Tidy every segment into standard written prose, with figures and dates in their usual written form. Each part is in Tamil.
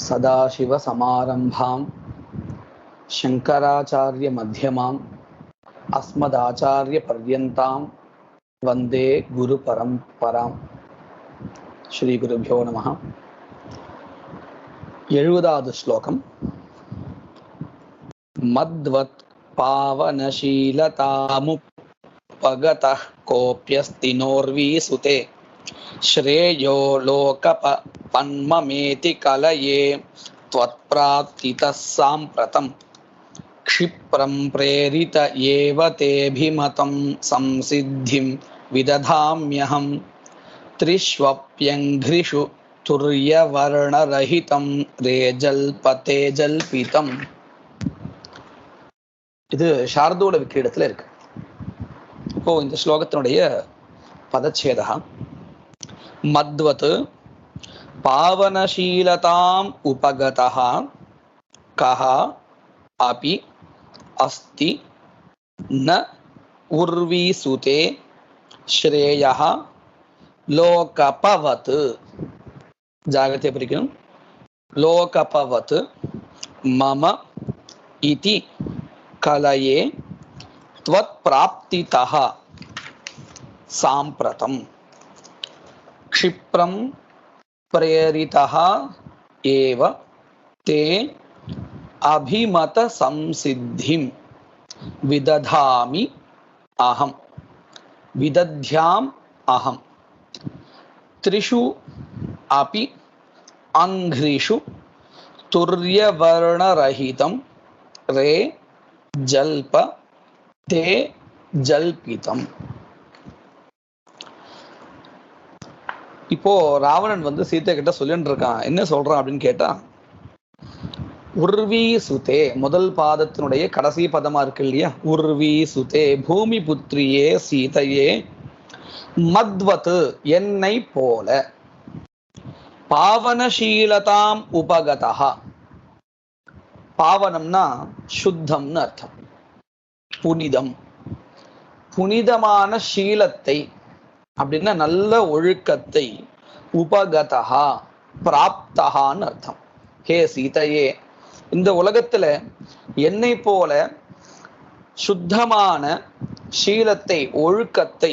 सदाशिवसमारम्भां शङ्कराचार्यमध्यमाम् अस्मदाचार्यपर्यन्तां वन्दे गुरुपरम्परां. श्रीगुरुभ्यो नमः. 70வது श्लोकम्. मद्वत् पावनशीलतामुपगतः कोऽप्यस्ति नोर्वीसुते श्रेयो लोकपन्ममेति कलये त्वत्प्राप्तितः साम्प्रतं क्षिप्रं प्रेरित एव तेऽभिमतं संसिद्धिं विदधाम्यहं त्रिष्वप्यङ्घ्रिषु तुर्यवर्णरहितं रेजल्पतेजल्पितम्. இது சார்தூல விக்கிரீடத்துல இருக்கு. இப்போ இந்த ஸ்லோகத்தினுடைய பதச்சேதம் மத்வத் பாவனசீலதாம் உபகதः கஹ அபி அஸ்தி ந உர்வீசுதே ஸ்ரேயः லோகபவத். ஜாகிரதையா பிரிக்கணும். லோகபவத் மம இதி கலயே त्वत् प्राप्तितः साम्प्रतम् क्षिप्रं प्रेरितः एव ते अभिमत संसिद्धिं विदधामि अहं विदध्याम् अहं त्रिषु अपि अङ्घ्रिषु तुर्यवर्णरहितं रे जल्प ते जल्पितम. இப்போ ராவணன் சீதை கிட்ட சொல்லிட்டு இருக்கான். என்ன சொல்றான் அப்படின்னு கேட்டா, உர்வி சுதே முதல் பாதத்தினுடைய கடைசி பதமா இருக்கு இல்லையா, உர்வி சுதே பூமி புத்திரியே சீதையே, மத்வத் என்னை போல, பாவனசீலதாம் உபகதா. பாவனம்னா சுத்தம்னு அர்த்தம். புனிதம், புனிதமான சீலத்தை அப்படின்னா நல்ல ஒழுக்கத்தை, உபகதா பிராப்தகான்னு அர்த்தம். ஹே சீதையே, இந்த உலகத்துல என்னை போல சுத்தமான சீலத்தை ஒழுக்கத்தை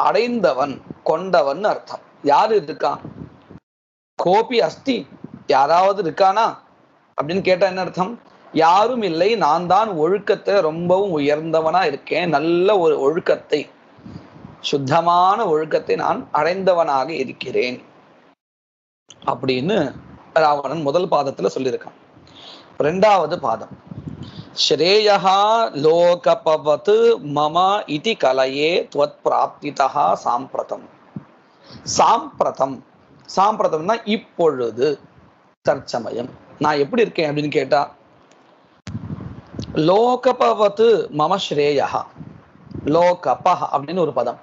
அடைந்தவன் கொண்டவன் அர்த்தம். யாரு இருக்கான்? கோபி அஸ்தி, யாராவது இருக்கானா அப்படின்னு கேட்டா என்ன அர்த்தம்? யாரும் இல்லை, நான் தான் ஒழுக்கத்தை ரொம்பவும் உயர்ந்தவனா இருக்கேன், நல்ல ஒரு ஒழுக்கத்தை, சுத்தமான ஒழுக்கத்தை நான் அடைந்தவனாக இருக்கிறேன் அப்படின்னு ராவணன் முதல் பாதத்துல சொல்லியிருக்கான். இரண்டாவது பாதம், ஸ்ரேயா லோகபவத் மம இதி கலயே த்வத் பிராப்திதா சாம்பிரதம். சாம்பிரதம், சாம்பிரதம்னா இப்பொழுது, தற்சமயம் நான் எப்படி இருக்கேன் அப்படின்னு கேட்டா, லோகபவத் மம ஸ்ரேயா, லோகபஹ அப்படின்னு ஒரு பதம்.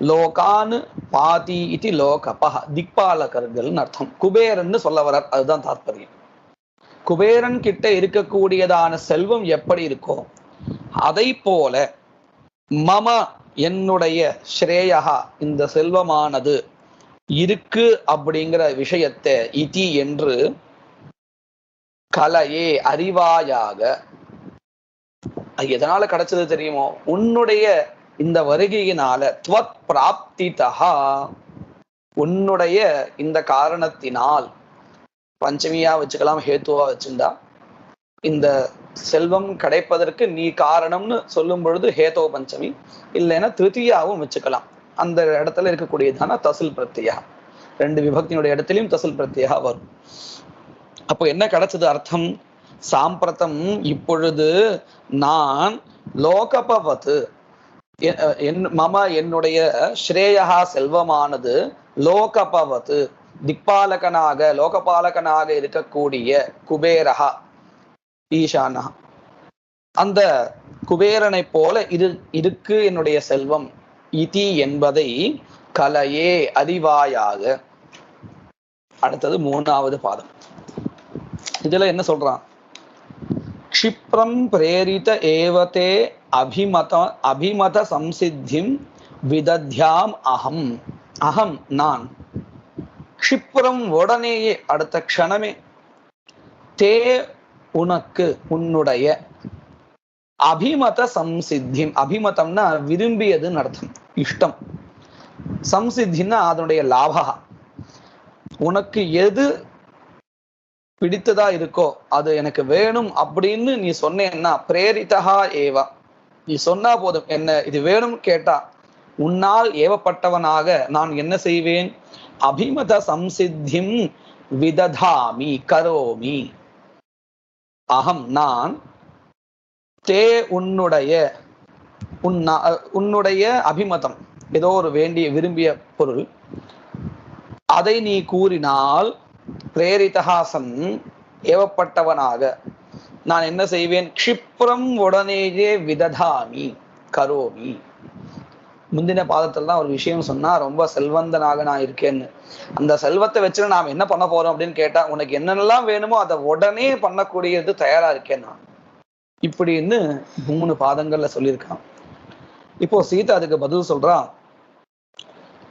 லோகான் பாதி இதி லோகபஹ, திக்பாலகர்கள் அர்த்தம். குபேரன் சொல்ல வர, அதுதான் தாத்பரியம். குபேரன் கிட்ட இருக்கக்கூடியதான செல்வம் எப்படி இருக்கோ அதை போல மம என்னுடைய ஸ்ரேயா இந்த செல்வமானது இருக்கு அப்படிங்கிற விஷயத்தை இதி என்று கலையே அறிவாயாக. எதனால கிடைச்சது தெரியுமோ? உன்னுடைய இந்த வருகையினால, த்வத் பிராப்திதா உன்னுடைய இந்த காரணத்தினால், பஞ்சமியா வச்சுக்கலாம், ஹேத்துவா வச்சுண்டா, இந்த செல்வம் கிடைப்பதற்கு நீ காரணம்னு சொல்லும் பொழுது ஹேதோ பஞ்சமி, இல்லைன்னா திருத்தியாவும் வச்சுக்கலாம். அந்த இடத்துல இருக்கக்கூடியதான தசில் பிரத்யா, ரெண்டு விபக்தியினுடைய இடத்துலயும் தசில் பிரத்யா வரும். அப்போ என்ன கிடைச்சது அர்த்தம்? சாம்பிரதம் இப்பொழுது நான், லோகபவத் மம என்னுடைய ஸ்ரேயா செல்வமானது, லோகபவத் திக்பாலகனாக லோகபாலகனாக இருக்கக்கூடிய குபேரஹா ஈசானா, அந்த குபேரனை போல இருக்கு என்னுடைய செல்வம், இதி என்பதை கலையே அறிவாயாக. அடுத்தது மூணாவது பாதம். இதுல என்ன சொல்றான்? क्षिप्रं प्रेरित एवते अभिमत संसिद्धिं विदध्याम अहम. अहम நான், क्षिप्रम உடனேயே, அடுத்த க்ஷணமே, தே உனக்கு உன்னுடைய அபிமத சம்சித்தி. அபிமதம்னா விரும்பியதுன்னு அர்த்தம், இஷ்டம். சம்சித்தின்னா அதனுடைய லாபா. உனக்கு எது பிடித்ததா இருக்கோ அது எனக்கு வேணும் அப்படின்னு நீ சொன்னேன்னா பிரேரிதா ஏவா, நீ சொன்னா போதும், என்ன இது வேணும் கேட்டா உன்னால் ஏவப்பட்டவனாக நான் என்ன செய்வேன்? அபிமத சம்சித்திம் விததாமி கரோமி. அகம் நான், தே உன்னுடைய, உன்னுடைய அபிமதம் ஏதோ ஒரு வேண்டிய விரும்பிய பொருள், அதை நீ கூறினால் பிரேரிதஹாசன் ஏவப்பட்டவனாக நான் என்ன செய்வேன்? க்ஷிப்ரம் உடனேயே விததாமி கரோமி. முந்தின பாதத்துல தான் ஒரு விஷயம் சொன்னா, ரொம்ப செல்வந்தனாக நான் இருக்கேன்னு. அந்த செல்வத்தை வச்சுட்டு நாம் என்ன பண்ண போறோம் அப்படின்னு கேட்டா, உனக்கு என்னென்னலாம் வேணுமோ அதை உடனே பண்ணக்கூடியது தயாரா இருக்கேன் நான், இப்படின்னு 3 பாதங்கள்ல சொல்லியிருக்கான். இப்போ சீதா அதுக்கு பதில் சொல்றா,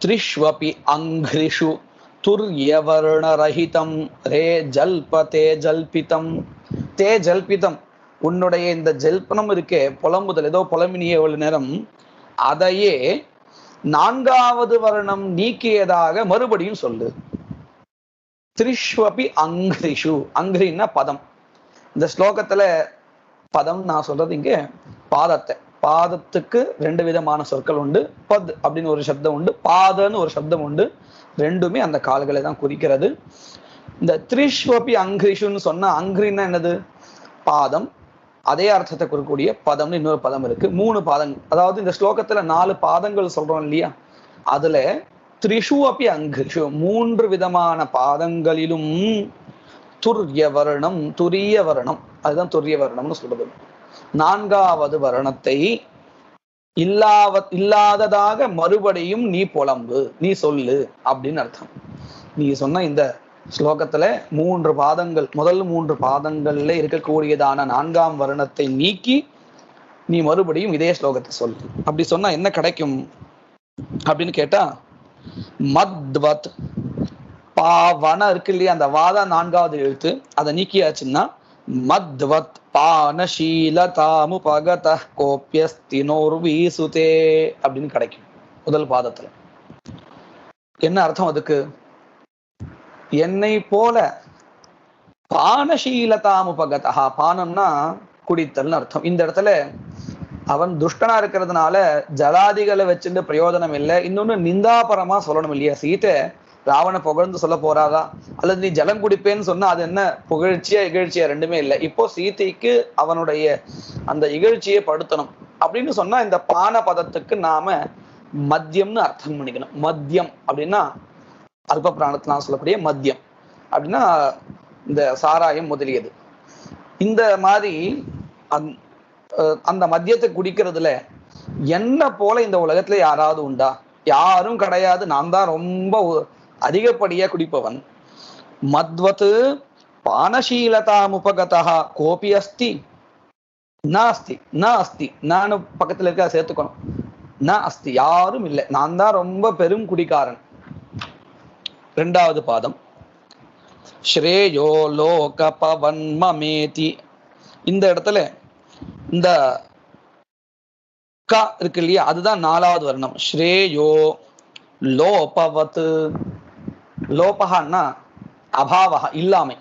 த்ரிஷ்வபி அங்கிரிஷு துர்யவர்ணரஹிதம் ரே ஜல்பதே ஜல்பிதம். தே ஜல்பிதம், உன்னுடைய இந்த ஜல்பனம் இருக்கே, புலம்புதல், ஏதோ புலம்பினிய எவ்வளவு நேரம், அதையே 4வது வர்ணம் நீக்கியதாக மறுபடியும் சொல்லு. த்ரிஷ்வபி அங்கிரிஷு. அங்கிரின்னா பதம். இந்த ஸ்லோகத்துல பதம் நான் சொல்றது இங்க பாதத்தை. பாதத்துக்கு 2 விதமான சொற்கள் உண்டு. பத் அப்படின்னு ஒரு சப்தம் உண்டு, பாதன்னு ஒரு சப்தம் உண்டு. ரெண்டுமே அந்த கால்களை தான் குறிக்கிறது. இந்த த்ரிஷ்வபி அங்கிரிஷுன்னு சொன்னா, அங்கிரின்னா என்னது? பாதம். அதே அர்த்தத்தை குறிக்கக்கூடிய பதம்னு இன்னொரு பதம் இருக்கு. 3 பாதங்கள், அதாவது இந்த ஸ்லோகத்துல 4 பாதங்கள் சொல்றோம் இல்லையா, அதுல த்ரிஷு அப்பி அங்கிரிஷு, 3 விதமான பாதங்களிலும் துரிய வர்ணம், துரிய வர்ணம், அதுதான் துரிய வர்ணம்னு சொல்றது. 4வது வர்ணத்தை இல்லாததாக மறுபடியும் நீ புலம்பு, நீ சொல்லு அப்படின்னு அர்த்தம். நீ சொன்ன இந்த ஸ்லோகத்துல 3 பாதங்கள், முதல் 3 பாதங்கள்ல இருக்கக்கூடியதான 4ஆம் வர்ணத்தை நீக்கி நீ மறுபடியும் இதே ஸ்லோகத்தை சொல்லு. அப்படி சொன்னா என்ன கிடைக்கும் அப்படின்னு கேட்டா, மத்வத் பாவன இருக்கு இல்லையா, அந்த வாதா 4வது எழுத்து, அதை நீக்கியாச்சுன்னா மத்வத் பானசீலதாமுபகத கோப்யஸ்தினோர்வீசுதே அப்படின்னு கிடைக்கும் முதல் பாதத்துல. என்ன அர்த்தம் அதுக்கு? என்னை போல பானசீலதாமுபகதா, பானம்னா குடித்தல்னு அர்த்தம். இந்த இடத்துல அவன் துஷ்டனா இருக்கிறதுனால ஜலாதிகளை வச்சுட்டு பிரயோஜனம் இல்லை. இன்னொன்னு நிந்தாபரமா சொல்லணும் இல்லையா, சீத்தை ராவண புகழ்ந்து சொல்ல போறாதா, அல்லது நீ ஜலம் குடிப்பேன்னு சொன்னா அது என்ன புகழ்ச்சியா இகழ்ச்சியா? ரெண்டுமே இல்லை. இப்போ சீதைக்கு அவனுடைய அந்த இகழ்ச்சியை படுத்தணும் அப்படின்னு சொன்னா, இந்த பான பதத்துக்கு நாம மத்தியம்னு அர்த்தம் பண்ணிக்கணும். மத்தியம் அப்படின்னா அல்ப பிராணத்துல நான் சொல்லக்கூடிய மத்தியம் அப்படின்னா இந்த சாராயம் முதலியது. இந்த மாதிரி அந்த மத்தியத்தை குடிக்கிறதுல என்ன போல இந்த உலகத்துல யாராவது உண்டா? யாரும் கிடையாது. நான் தான் ரொம்ப அதிகப்படியா குடிப்பவன். மத்வத்து பானசீலதாமுபகதா கோபி அஸ்தி நாஸ்தி. நாஸ்தி நானும் பக்கத்துல இருக்க சேர்த்துக்கணும். ந அஸ்தி, யாரும் இல்லை, நான் தான் ரொம்ப பெரும் குடிகாரன். 2வது பாதம் ஸ்ரேயோ லோக பவன் மமேதி. இந்த இடத்துல இந்த க இருக்கு இல்லையா, அதுதான் 4வது வர்ணம். ஸ்ரேயோ லோபவத். லோபகான்னா அபாவா, இல்லாமை.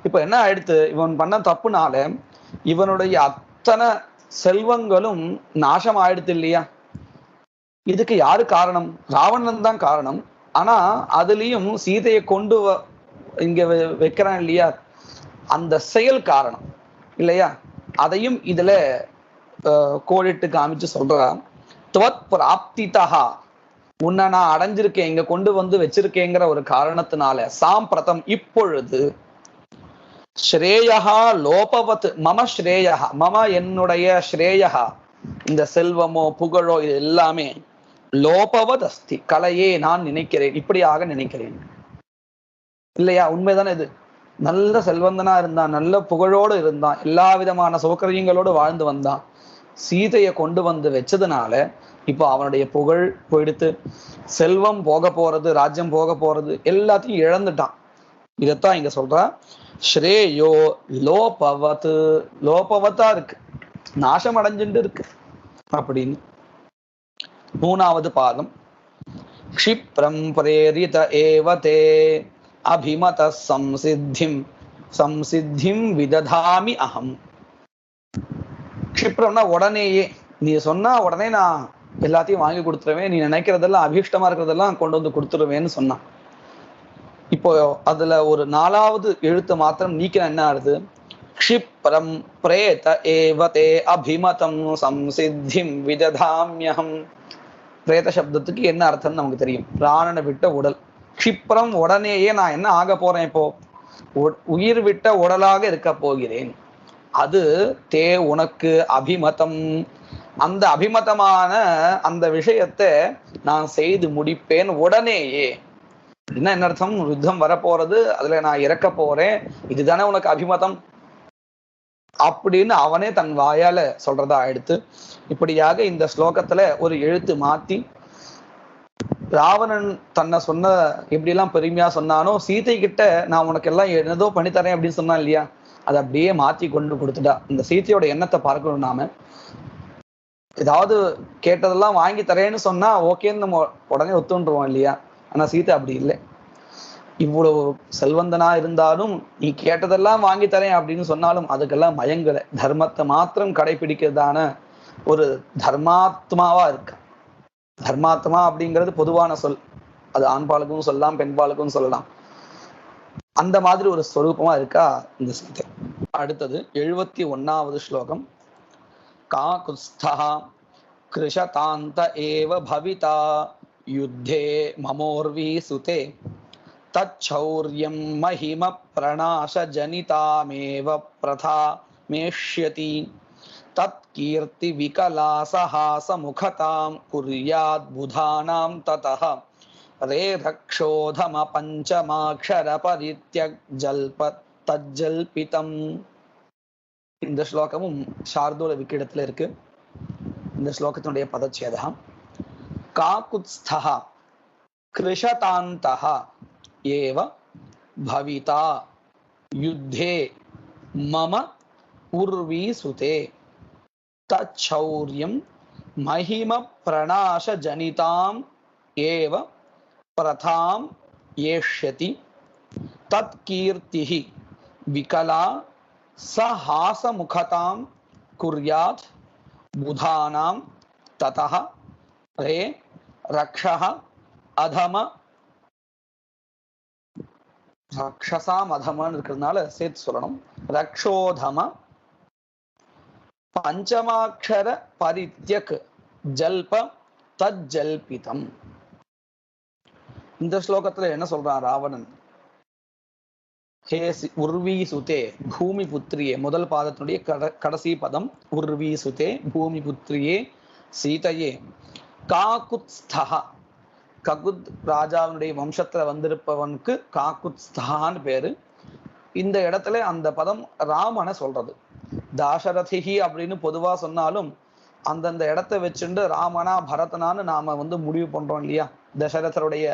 இப்ப என்ன ஆயிடுத்து, இவன் பண்ண தப்புனால இவனுடைய அத்தனை செல்வங்களும் நாசம் ஆயிடுத்து இல்லையா. இதுக்கு யாரு காரணம்? ராவணன் தான் காரணம். ஆனா அதுலயும் சீதையை கொண்டு இங்க வைக்கிறான் இல்லையா, அந்த செயல் காரணம் இல்லையா. அதையும் இதுல கோடிட்டு காமிச்சு சொல்றான். துவத் பிராப்திதா, உன்னை நான் அடைஞ்சிருக்கேன், இங்க கொண்டு வந்து வச்சிருக்கேங்கிற ஒரு காரணத்தினால, சாம்பிரதம் இப்பொழுது, ஸ்ரேயா லோபவத் மம ஸ்ரேயா, மம என்னுடைய ஸ்ரேயா, இந்த செல்வமோ புகழோ இது எல்லாமே லோபவத் அஸ்தி, கலையே நான் நினைக்கிறேன், இப்படியாக நினைக்கிறேன் இல்லையா. உண்மைதானே இது? நல்ல செல்வந்தனா இருந்தான், நல்ல புகழோடு இருந்தான், எல்லா விதமான சௌகரியங்களோடு வாழ்ந்து வந்தான். சீதையை கொண்டு வந்து வச்சதுனால இப்போ அவனுடைய புகழ் போயிடுத்து, செல்வம் போக போறது, ராஜ்யம் போக போறது, எல்லாத்தையும் இழந்துட்டான். இதத்தான் இங்க சொல்றா. ஸ்ரேயோ லோபவத், லோபவத்தா இருக்கு, நாசம் அடைஞ்சுட்டு இருக்கு அப்படின்னு. மூணாவது பாதம். க்ஷிப்ரம் பிரேரித ஏவதே அபிமத சம்சித்திம் சம்சித்திம் விததாமி அகம். க்ஷிப்ரம்னா உடனேயே, நீ சொன்னா உடனே நான் எல்லாத்தையும் வாங்கி கொடுத்துருவேன், நீ நினைக்கிறதெல்லாம் அபீஷ்டமா இருக்கிறதெல்லாம் கொண்டு வந்து கொடுத்துருவேன்னு சொன்னான். இப்போ அதுல ஒரு நாலாவது எழுத்து மாத்திரம் நீக்கின என்ன ஆகுது? க்ஷிப்ரம் பிரேத ஏவதே அபிமதம் சம்சித்திம் விததாம்யகம். பிரேத சப்தத்துக்கு என்ன அர்த்தம்னு நமக்கு தெரியும், பிராணனை விட்ட உடல். க்ஷிப்ரம் உடனேயே நான் என்ன ஆக போறேன், இப்போ உயிர் விட்ட உடலாக இருக்க போகிறேன். அது தே உனக்கு அபிமதம், அந்த அபிமதமான அந்த விஷயத்தை நான் செய்து முடிப்பேன் உடனேயே. என்ன அர்த்தம்? யுத்தம் வரப்போறது, அதுல நான் இறக்க போறேன், இதுதானே உனக்கு அபிமதம் அப்படின்னு அவனே தன் வாயால சொல்றதா ஆயிடுத்து. இப்படியாக இந்த ஸ்லோகத்துல ஒரு எழுத்து மாத்தி ராவணன் தன்னை சொன்ன எப்படி எல்லாம் பெருமையா சொன்னானோ, சீதை கிட்ட நான் உனக்கு எல்லாம் என்னதோ பண்ணித்தரேன் அப்படின்னு சொன்னான் இல்லையா, அதை அப்படியே மாத்தி கொண்டு கொடுத்துட்டா. இந்த சீதையோட எண்ணத்தை பார்க்கணும் நாம. ஏதாவது கேட்டதெல்லாம் வாங்கி தரேன்னு சொன்னா ஓகேன்னு நம்ம உடனே ஒத்துண்டுருவோம் இல்லையா, ஆனா சீதை அப்படி இல்லை. இவ்வளவு செல்வந்தனா இருந்தாலும் நீ கேட்டதெல்லாம் வாங்கி தரேன் அப்படின்னு சொன்னாலும் அதுக்கெல்லாம் மயங்கல, தர்மத்தை மாத்திரம் கடைபிடிக்கிறதான ஒரு தர்மாத்மாவா இருக்க. தர்மாத்மா அப்படிங்கிறது பொதுவான சொல், அது ஆண்பாலுக்கும் சொல்லலாம் பெண்பாலுக்கும் சொல்லலாம். அந்த மாதிரி ஒரு ஸ்வரூபமா இருக்கா இந்த சீதை. அடுத்தது 71வது ஸ்லோகம். காகுஸ்தா கிருஷதாந்த ஏவ பவிதா யுத்தே மமோர்வி சுதே தச்சௌர்யம் மஹிம பிரணாச ஜனிதாமேவ பிரதா மேஷ்யதி தத் கீர்த்தி விகலாசஹாச முகதாம் குர்யாத் புதானாம் ததஹ ரே ரக்ஷோதம பஞ்சமாக்ஷர பரித்யக் ஜல்ப தஜ்ஜல்பிதம். இந்த ஸ்லோகமும் சார்தூல விக்கிடத்துல இருக்கு. இந்த ஸ்லோகத்தினுடைய பதச்சேதம் காகுத்ஸ்தஹ கிருஷதாந்தஹ ஏவ பவிதா யுத்தே மம உர்வி சுதே தச்சௌர்யம் மஹிம பிரணாச ஜனிதாம் ஏவ பிரதாம் ஏஷ்யதி தத் கீர்த்திஹி விகலா சஹாச முகதாம் குர்யாத் புதானாம் ததஹ ரே ரக்ஷஹ அதம, ரக்ஷசாம் அதமன்னு இருக்கிறதுனால சேர்த்து சொல்லணும், ரக்ஷோதம பஞ்சமாட்சர பரித்யக் ஜல்ப தஜ்ஜல்பிதம். இந்த ஸ்லோகத்துல என்ன சொல்றான் ராவணன்? ஹே உர்வி சுதே பூமி புத்திரியே, முதல் பாதத்தினுடைய கடைசி பதம் உர்வி சுதே பூமி புத்திரியே சீதையே. காகுத்ஸ்தஹ, ககுத் ராஜாவினுடைய வம்சத்துல வந்திருப்பவனுக்கு காகுத்ஸ்தஹான்னு பேரு. இந்த இடத்துல அந்த பதம் ராமனை சொல்றது. தாசரதிஹி அப்படின்னு பொதுவா சொன்னாலும் அந்தந்த இடத்தை வச்சுட்டு ராமனா பரதனான்னு நாம முடிவு பண்றோம் இல்லையா, தசரதருடைய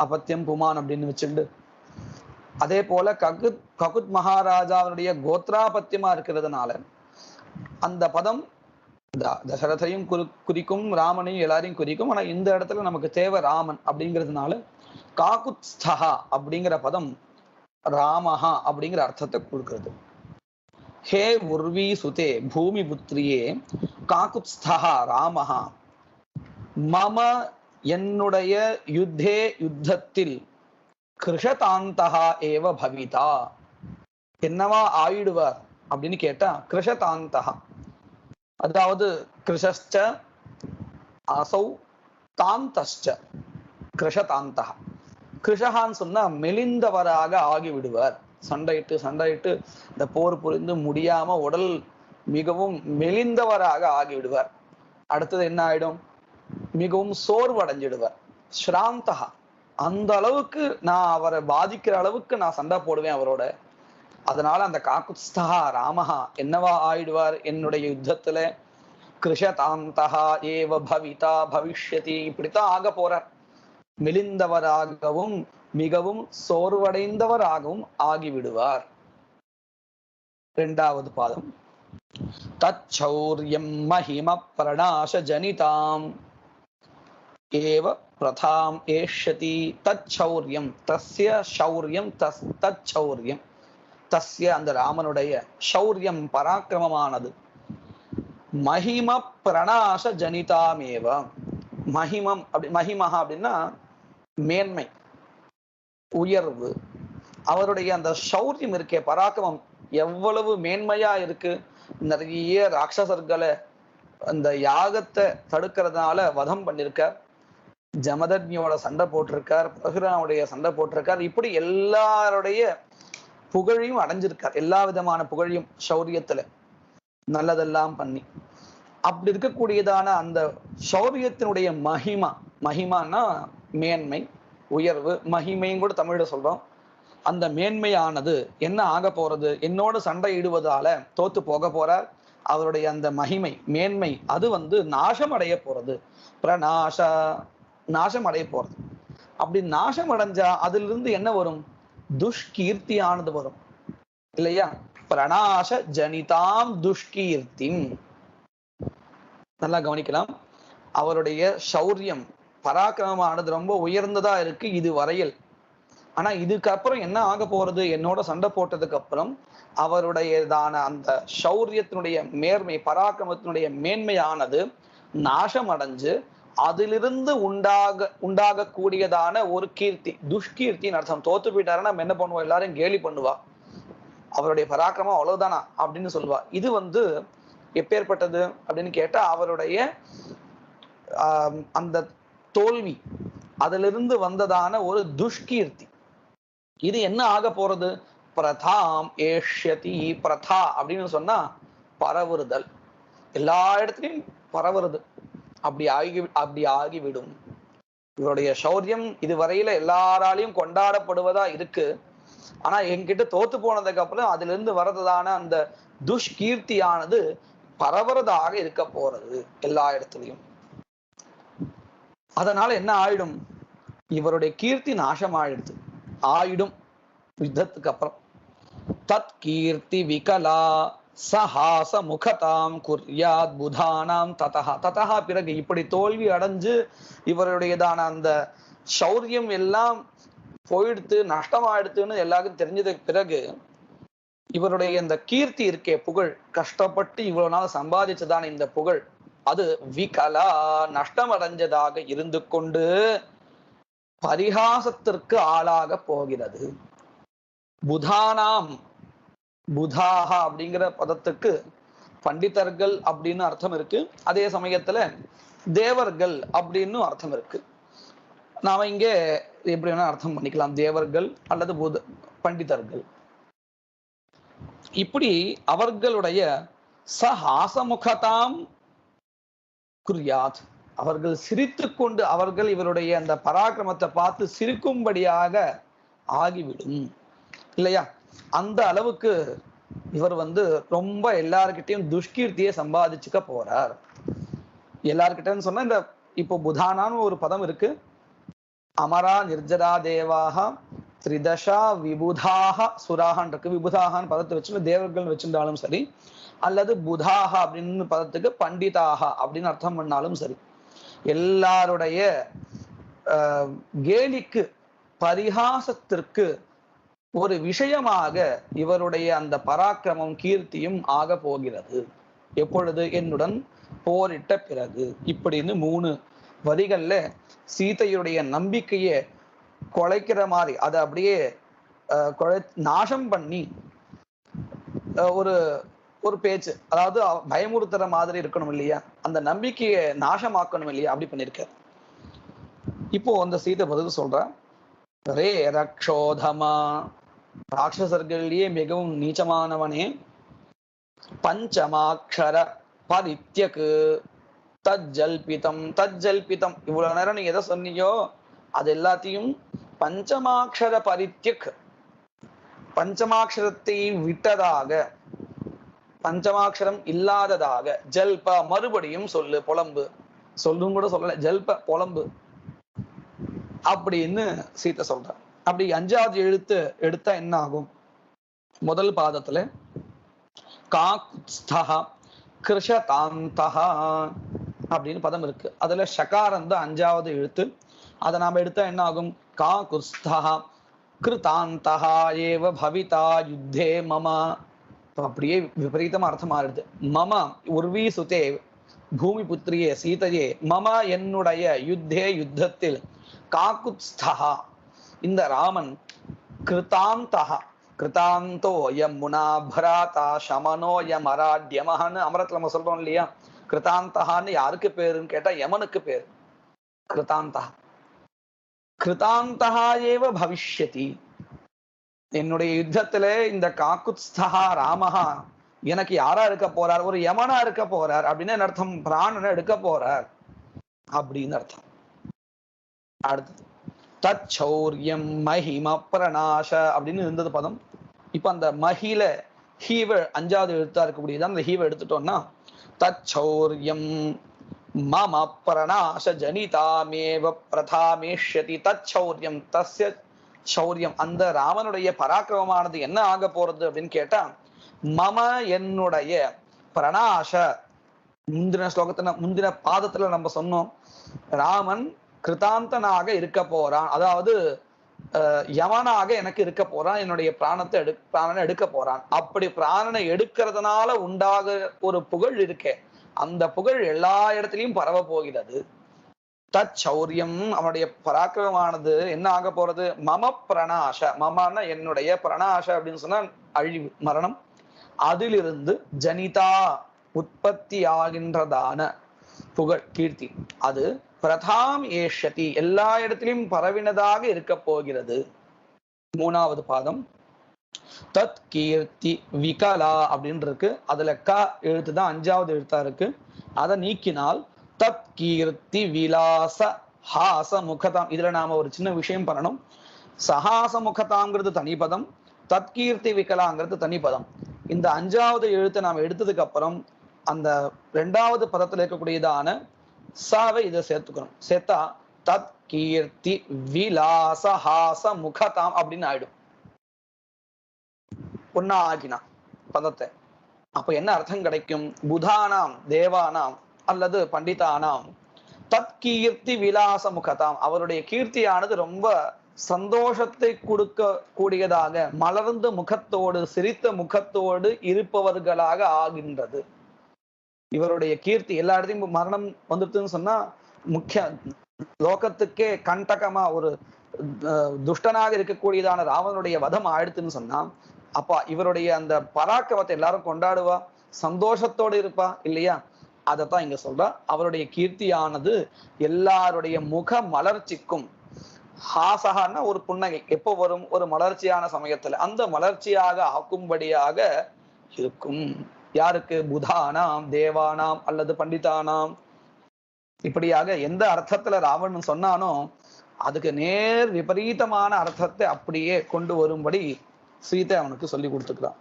அபத்தியம் புமான் அப்படின்னு வச்சுட்டு. அதே போல ககுத் மகாராஜாவுடைய கோத்ராபத்தியமா இருக்கிறதுனால அந்த பதம் தசரதையும் குறிக்கும், ராமனையும் எல்லாரையும் குறிக்கும். ஆனா இந்த இடத்துல நமக்கு தேவை ராமன் அப்படிங்கிறதுனால காகுத்ஸ்தஹா அப்படிங்கிற பதம் ராமஹா அப்படிங்கிற அர்த்தத்தை கொடுக்கிறது. ஹே உர்வி சுதே பூமி புத்திரியே காகுத்ஸ்தஹா ராமஹா மம என்னுடைய யுத்தே யுத்தத்தில் கிருஷதாந்தஹா ஏவ பவிதா என்னவா ஆயிடுவார் அப்படின்னு கேட்டா கிருஷதாந்தஹா, அதாவது கிருஷ்ச அசௌ தாந்தஸ்ச கிருஷதாந்தஹா. கிருஷகான்னு சொன்னா மெலிந்தவராக ஆகிவிடுவார். சண்டையிட்டு இந்த போர் புரிந்து முடியாம உடல் மிகவும் மெலிந்தவராக ஆகிவிடுவார். அடுத்தது என்ன ஆயிடும்? மிகவும் சோர்வடைஞ்சிடுவார். ஸ்ராந்தஹா, அந்த அளவுக்கு நான் அவரை பாதிக்கிற அளவுக்கு நான் சண்டை போடுவேன் அவரோட. அதனால அந்த காகுத்ஸ்தஹா ராமஹா என்னவா ஆயிடுவார் என்னுடைய யுத்தத்துல? கிருஷதாந்தஹா ஏவ பவிதா பவிஷ்யதி, இப்படித்தான் ஆக போறார். மெலிந்தவராகவும் மிகவும் சோர்வடைந்தவராகவும் ஆகிவிடுவார். இரண்டாவது பாதம் தச்சௌர்யம் மஹிம பிரணாச ஜனிதாம் ஏவ பிரதாம் ஏஷ்யதி. தச்சௌர்யம் தஸ்ய சௌர்யம் தச்சௌர்யம் தஸ்ய அந்த ராமனுடைய சௌர்யம் பராக்கிரமமானது மஹிம பிரணாச ஜனிதாமேவ. மஹிமம் மஹிமஹா அப்படின்னா மேன்மை உயர்வு. அவருடைய அந்த சௌரியம் இருக்கே பராக்கிரமம் எவ்வளவு மேன்மையா இருக்கு. நிறைய ராட்சசர்களை அந்த யாகத்தை தடுக்கிறதுனால வதம் பண்ணிருக்கார். ஜமதக்னியோட சண்டை போட்டிருக்கார், பரசுராமுடைய சண்டை போட்டிருக்கார். இப்படி எல்லாருடைய புகழையும் அடைஞ்சிருக்கார், எல்லா விதமான புகழையும் சௌரியத்துல நல்லதெல்லாம் பண்ணி. அப்படி இருக்கக்கூடியதான அந்த சௌரியத்தினுடைய மகிமா, மகிமான்னா மேன்மை உயர்வு, மகிமையும் கூட தமிழ்ல சொல்றோம். அந்த மேன்மையானது என்ன ஆக போறது, என்னோட சண்டை இடுவதால தோத்து போக போறார். அவருடைய அந்த மகிமை மேன்மை அது நாசம் அடைய போறது. நாசம் அடைய போறது. அப்படி நாசம் அடைஞ்சா அதிலிருந்து என்ன வரும், துஷ்கீர்த்தியானது வரும் இல்லையா. பிரணாச ஜனிதாம் துஷ்கீர்த்தி. நல்லா கவனிக்கலாம். அவருடைய சௌரியம் பராக்கிரமமானது ரொம்ப உயர்ந்ததா இருக்கு இது வரையில். ஆனா இதுக்கப்புறம் என்ன ஆக போறது, என்னோட சண்டை போட்டதுக்கு அப்புறம் அவருடையதான அந்த சௌரியத்தினுடைய மேன்மை பராக்கிரமத்தினுடைய மேன்மையானது நாசம் அடைஞ்சு அதிலிருந்து உண்டாகக்கூடியதான ஒரு கீர்த்தி, துஷ்கீர்த்தின்னு அர்த்தம். தோத்து போயிட்டாருன்னா நம்ம என்ன பண்ணுவோம், எல்லாரும் கேலி பண்ணுவா, அவருடைய பராக்கிரமம் அவ்வளவுதானா அப்படின்னு சொல்லுவா. இது எப்பேற்பட்டது அப்படின்னு கேட்டா அவருடைய அந்த தோல்வி அதிலிருந்து வந்ததான ஒரு துஷ்கீர்த்தி. இது என்ன ஆக போறது, பிரதாம் ஏஷ்யதி. பிரதா அப்படின்னு சொன்னா பரவுறுதல், எல்லா இடத்துலையும் பரவுறது. அப்படி ஆகிவிடும். இவருடைய சௌரியம் இதுவரையில எல்லாராலையும் கொண்டாடப்படுவதா இருக்கு. ஆனா என்கிட்ட தோத்து போனதுக்கு அப்புறம் அதுல இருந்து வர்றதான அந்த துஷ்கீர்த்தியானது பரவுறதாக இருக்க போறது எல்லா இடத்துலையும். அதனால என்ன ஆயிடும், இவருடைய கீர்த்தி நாசம் ஆயிடும் யுத்தத்துக்கு அப்புறம். தத் கீர்த்தி விகலா சஹாச முகதாம் குர்யாத் புதானாம் ததஹா. ததஹா பிறகு இப்படி தோல்வி அடைஞ்சு இவருடையதான அந்த சௌரியம் எல்லாம் போயிடுத்து நஷ்டமாயிடுத்துன்னு எல்லாருக்கும் தெரிஞ்சதுக்கு பிறகு இவருடைய இந்த கீர்த்தி இருக்கே, புகழ், கஷ்டப்பட்டு இவ்வளவு நாள் சம்பாதிச்சதான இந்த புகழ் அது விகலா நஷ்டம் அடைஞ்சதாக இருந்து கொண்டு பரிகாசத்திற்கு ஆளாக போகிறது. புதானாம், புதாஹா அப்படிங்கிற பதத்துக்கு பண்டிதர்கள் அப்படின்னு அர்த்தம் இருக்கு, அதே சமயத்துல தேவர்கள் அப்படின்னு அர்த்தம் இருக்கு. நாம இங்கே எப்படி வேணா அர்த்தம் பண்ணிக்கலாம், தேவர்கள் அல்லது பண்டிதர்கள். இப்படி அவர்களுடைய சஹாசமுகதாம் குர்யாத், அவர்கள் சிரித்து கொண்டு அவர்கள் இவருடைய அந்த பராக்கிரமத்தை பார்த்து சிரிக்கும்படியாக ஆகிவிடும் இல்லையா. அந்த அளவுக்கு இவர் ரொம்ப எல்லார்கிட்டையும் துஷ்கீர்த்தியை சம்பாதிச்சுக்க போறார். எல்லார்கிட்டன்னு சொன்னா இந்த இப்போ புதானான்னு ஒரு பதம் இருக்கு. அமரா நிர்ஜரா தேவாக திரிதஷா விபுதாக சுராகான் இருக்கு. விபுதாகான்னு பதத்தை வச்சு தேவர்கள் வச்சிருந்தாலும் சரி, அல்லது புதாக அப்படின்னு பதத்துக்கு பண்டிதாக அப்படின்னு அர்த்தம் பண்ணாலும் சரி, எல்லாருடைய கேலிக்கு பரிகாசத்திற்கு ஒரு விஷயமாக இவருடைய அந்த பராக்கிரமம் கீர்த்தியும் ஆக போகிறது. எப்பொழுது, என்னுடன் போரிட்ட பிறகு. இப்படின்னு 3 வரிகள்ல சீதையுடைய நம்பிக்கையை குலைக்கிற மாதிரி, அதை அப்படியே நாசம் பண்ணி ஒரு ஒரு பேச்சு, அதாவது பயமுறுத்துற மாதிரி இருக்கணும் இல்லையா, அந்த நம்பிக்கையை நாசமாக்கணும் இல்லையா, அப்படி பண்ணிருக்க. இப்போ அந்த சீதை பதில் சொல்ற, ரே ரக்ஷோதமா, ராட்சசர்கள்லயே மிகவும் நீச்சமானவனே, பஞ்சமாட்சர பரித்யக்கு தஜ்ஜல்பிதம். தஜ்ஜல்பிதம் இவ்வளவு நேரம் நீங்க எதை சொன்னீங்கோ அது எல்லாத்தையும் பஞ்சமாட்சர பரித்யக், பஞ்சமாட்சரத்தை விட்டதாக, பஞ்சமாட்சரம் இல்லாததாக, ஜல்ப மறுபடியும் சொல்லு, புலம்பு, சொல்லும் கூட சொல்லல, ஜல்ப புலம்பு அப்படின்னு சீத்தை சொல்ற. அப்படி அஞ்சாவது எழுத்து எடுத்தா என்ன ஆகும்? முதல் பாதத்துல காக்குஸ்தஹ கிருஷதாந்தஹ அப்படின்னு பதம் இருக்கு. அதுல ஷகாரம் தான் அஞ்சாவது எழுத்து. அதை நாம எடுத்தா என்ன ஆகும்? காக்குஸ்தஹ கிருதாந்தஹ ஏவ பவிதா யுத்தே மம. அப்படியே விபரீதமா அர்த்தம் ஆறுது. மம உர்வி சுதே பூமி புத்திரியே சீதையே மம என்னுடைய யுத்தே யுத்தத்தில் காக்குத்ஸ்தஹா இந்த ராமன் கிருதாந்தஹ கிருதாந்தோ யமுனா பராதா சமனோ யமராட்யமஹன்னு அமரத்துல நம்ம சொல்றோம் இல்லையா? கிருதாந்தஹான்னு யாருக்கு பேருன்னு கேட்டா யமனுக்கு பேரு கிருதாந்தஹ. கிருதாந்தஹா ஏவ பவிஷ்யதி. என்னுடைய யுத்தத்துல இந்த காக்குத்ஸ்தஹா ராமஹா எனக்கு யாரா இருக்க போறார்? ஒரு யமனா இருக்க போறார். அப்படின்னு அர்த்தம். பிராணனை எடுக்க போறார் அப்படின்னு அர்த்தம். அடுத்தது தச்சௌரியம் மஹிம பிரணாச அப்படின்னு இருந்தது பதம். இப்ப அந்த மஹில ஹீவ அஞ்சாவது எழுத்தா இருக்கக்கூடியதான் அந்த ஹீவ எடுத்துட்டோம்னா தச்சௌரியம் மம பிரணாச ஜனிதாமேவ பிரதாமேஷ்யதி. தச்சௌரியம் தஸ்ய சௌரியம் அந்த ராமனுடைய பராக்கிரமமானது என்ன ஆக போறது அப்படின்னு கேட்டா மம என்னுடைய பிரணாச. முந்தின ஸ்லோகத்துல முந்தின பாதத்துல நம்ம சொன்னோம் ராமன் கிருதாந்தனாக இருக்க போறான், அதாவது யமனாக எனக்கு இருக்க போறான், என்னுடைய பிராணனை எடுக்க போறான். அப்படி பிராணனை எடுக்கிறதுனால உண்டாக ஒரு புகழ் இருக்கே, அந்த புகழ் எல்லா இடத்துலயும் பரவ போகிறது. தச்சௌரியம் அவனுடைய பராக்கிரமமானது என்ன ஆக போறது? மம பிரணாச. மமன என்னுடைய, பிரணாச அப்படின்னு சொன்னா அழிவு மரணம், அதிலிருந்து ஜனிதா உற்பத்தி ஆகின்றதான புகழ் கீர்த்தி அது பிரதாம் ஏஷதி எல்லா இடத்திலும் பரவினதாக இருக்க போகிறது. மூணாவது பாதம் தத் கீர்த்தி விகலா அப்படின்னு இருக்கு. அதுல க எழுத்து தான் அஞ்சாவது எழுத்தா இருக்கு. அதை நீக்கினால் தத் கீர்த்தி விலாச ஹாச முகதாம். இதுல நாம ஒரு சின்ன விஷயம் பண்ணணும். சஹாச முகதாங்கிறது தனிப்பதம், தத்கீர்த்தி விகலாங்கிறது தனிப்பதம். இந்த அஞ்சாவது எழுத்தை நாம் எடுத்ததுக்கு அப்புறம் அந்த ரெண்டாவது பதத்துல இருக்கக்கூடியதான சாவை இதை சேர்த்துக்கணும். சேர்த்தா தத் கீர்த்தி விலாச ஹாச முகதாம் அப்படின்னு ஆயிடும். ஒன்னா ஆகினா பதத்தை. அப்ப என்ன அர்த்தம் கிடைக்கும்? புதானாம் தேவானாம் அல்லது பண்டிதானாம் தத் கீர்த்தி விலாச முகதாம். அவருடைய கீர்த்தியானது ரொம்ப சந்தோஷத்தை கொடுக்க கூடியதாக மலர்ந்த முகத்தோடு சிரித்த முகத்தோடு இருப்பவர்களாக ஆகின்றது. இவருடைய கீர்த்தி எல்லா இடத்தையும் மரணம் வந்துட்டுன்னு சொன்னா முக்கிய லோகத்துக்கே கண்டகமா ஒரு துஷ்டனாக இருக்கக்கூடியதான ராவனுடைய வதம் ஆயிடுத்துன்னு சொன்னா அப்பா இவருடைய அந்த பராக்கிரமத்தை எல்லாரும் கொண்டாடுவா, சந்தோஷத்தோடு இருப்பா இல்லையா? அதைத்தான் இங்க சொல்றா. அவருடைய கீர்த்தியானது எல்லாருடைய முக மலர்ச்சிக்கும், ஹாசகான்னா ஒரு புன்னகை எப்போ வரும்? ஒரு மலர்ச்சியான சமயத்துல அந்த மலர்ச்சியாக ஆக்கும்படியாக இருக்கும். யாருக்கு? புதானாம் தேவானாம் அல்லது பண்டிதானாம். இப்படியாக எந்த அர்த்தத்துல ராவணன் சொன்னானோ அதுக்கு நேர் விபரீதமான அர்த்தத்தை அப்படியே கொண்டு வரும்படி சீதை அவனுக்கு சொல்லி கொடுத்துக்கிறான்.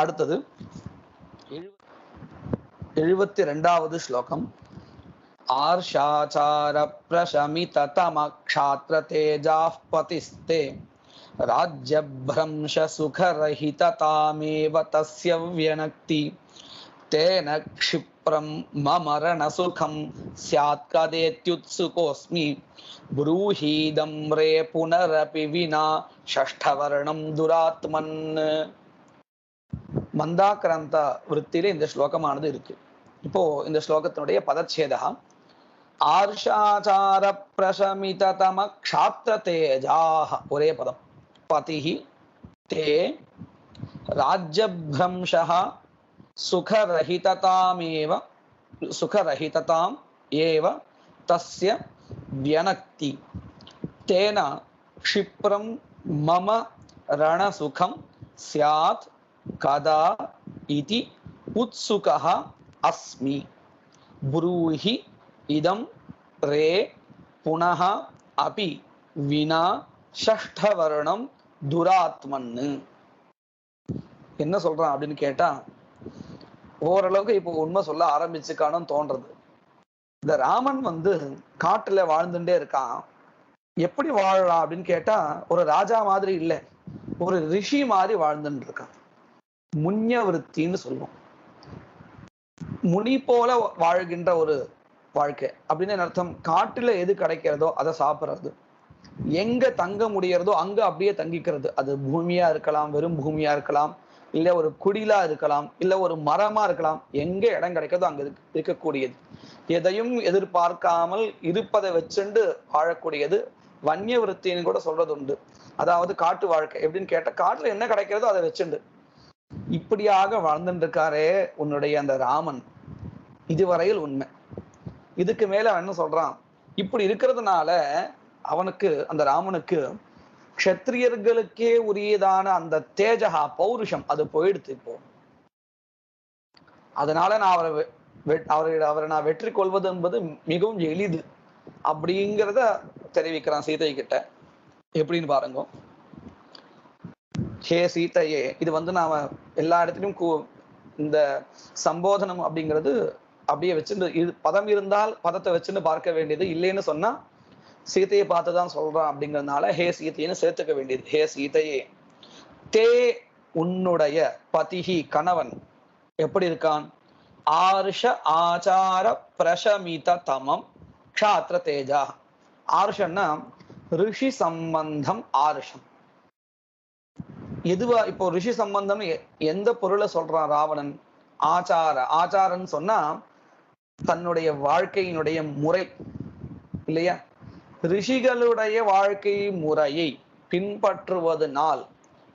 அடுத்தது 72வது ஸ்லோகம். ஆர்ஷாச்சார பிரசமித தமக்ஷாத்ர தேஜாஃப் பதிஸ்தே ராஜ்யப்ரம்ஷ சுகரஹிததாமேவ தஸ்ய வியனக்தி தேன க்ஷிப்ரம் மமரண சுகம் ஸ்யாத் கதேத்யுத்சுகோஸ்மி ப்ரூஹீதம் ரே புனரபி வினா ஷஷ்டவர்ணம் துராத்மன். மந்தாக்கிராந்த விருத்தியில இந்த ஸ்லோகமானது இருக்கு. இப்போ இந்த ஸ்லோகத்தினுடைய பதச்சேதா ஆர்ஷாச்சார பிரசமித தம க்ஷாத்ர தேஜாஹ ஒரே பதம். பதிஹி தே ராஜ்யப்ரம்ஷஹ சுகரஹிததாமேவ சுகரஹிததாம் ஏவ தஸ்ய வியனக்தி தேன க்ஷிப்ரம் மம ரணசுகம் ஸ்யாத் கதா இதி உத்சுகஹ அஸ்மி ப்ரூஹி இதம் ரே புனஹ அபி வினா ஷஷ்டவர்ணம் துராத்மன்னு. என்ன சொல்றான் அப்படின்னு கேட்டா ஓரளவுக்கு இப்போ உண்மை சொல்ல ஆரம்பிச்சுக்கானு தோன்றது. இந்த ராமன் காட்டுல வாழ்ந்துட்டே இருக்கான். எப்படி வாழலாம் அப்படின்னு கேட்டா ஒரு ராஜா மாதிரி இல்லை, ஒரு ரிஷி மாதிரி வாழ்ந்துட்டு இருக்கான். முன்யவிருத்தின்னு சொல்லுவோம். முனி போல வாழ்கின்ற ஒரு வாழ்க்கை அப்படின்னு அர்த்தம். காட்டுல எது கிடைக்கிறதோ அதை சாப்பிட்றது, எங்க தங்க முடியறதோ அங்க அப்படியே தங்கிக்கிறது. அது பூமியா இருக்கலாம், வெறும் பூமியா இருக்கலாம், இல்ல ஒரு குடிலா இருக்கலாம், இல்ல ஒரு மரமா இருக்கலாம். எங்க இடம் கிடைக்கிறதோ அங்க இருக்கக்கூடியது. எதையும் எதிர்பார்க்காமல் இருப்பதை வச்சுண்டு வாழக்கூடியது வன்னிய விருத்தின்னு கூட சொல்றது உண்டு. அதாவது காட்டு வாழ்க்கை எப்படின்னு கேட்ட, காட்டுல என்ன கிடைக்கிறதோ அதை வச்சுண்டு இப்படியாக வாழ்ந்துட்டு இருக்காரே உன்னுடைய அந்த ராமன். இதுவரையில் உண்மை. இதுக்கு மேல அவன் என்ன சொல்றான், இப்படி இருக்கிறதுனால அவனுக்கு, அந்த ராமனுக்கு க்ஷத்ரியர்களுக்கே உரியதான அந்த தேஜகா பௌருஷம் அது போயிடுத்து இப்போ. அதனால நான் அவரை நான் வெற்றி கொள்வது என்பது மிகவும் எளிது அப்படிங்கிறத தெரிவிக்கிறான் சீதை கிட்ட. எப்படின்னு பாருங்க. ஹே சீதையே, இது நாம எல்லா இடத்துலயும் இந்த சம்போதனம் அப்படிங்கிறது அப்படியே வச்சுட்டு, பதம் இருந்தால் பதத்தை வச்சுன்னு பார்க்க வேண்டியது, இல்லைன்னு சொன்னா சீதையை பார்த்துதான் சொல்றான் அப்படிங்கிறதுனால ஹே சீதைன்னு சேர்த்துக்க வேண்டியது. ஹே சீதையே, தே உன்னுடைய பதிஹி கணவன் எப்படி இருக்கான், ஆர்ஷ ஆச்சார பிரசமித தமம் க்ஷாத்ர தேஜா. ஆர்ஷன்னா ரிஷி சம்பந்தம். ஆர்ஷம் எதுவா, இப்போ ரிஷி சம்பந்தம் எந்த பொருளை சொல்றான் ராவணன்? ஆச்சார. ஆச்சாரன்னு சொன்னா தன்னுடைய வாழ்க்கையினுடைய முறை இல்லையா? ரிஷிகளுடைய வாழ்க்கை முறையை பின்பற்றுவதனால்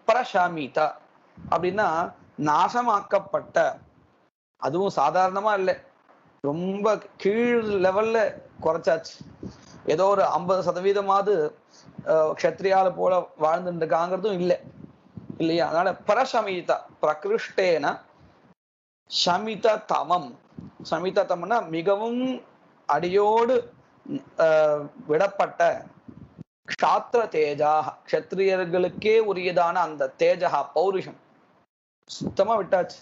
பிரசமித அப்படின்னா நாசமாக்கப்பட்ட, அதுவும் சாதாரணமா இல்லை, ரொம்ப கீழ் லெவல்ல குறைச்சாச்சு. ஏதோ ஒரு 50% க்ஷத்ரியால போல வாழ்ந்துட்டு இருக்காங்கிறதும் இல்லை இல்லையா? அதனால பிரசமித பிரகிருஷ்டேன சமித தமம். சமித தமம்னா மிகவும் அடியோடு விடப்பட்ட க்ஷாத்ர தேஜா, க்ஷத்ரியர்களுக்கே உரியதான அந்த தேஜகா பௌருஷம் சுத்தமா விட்டாச்சு.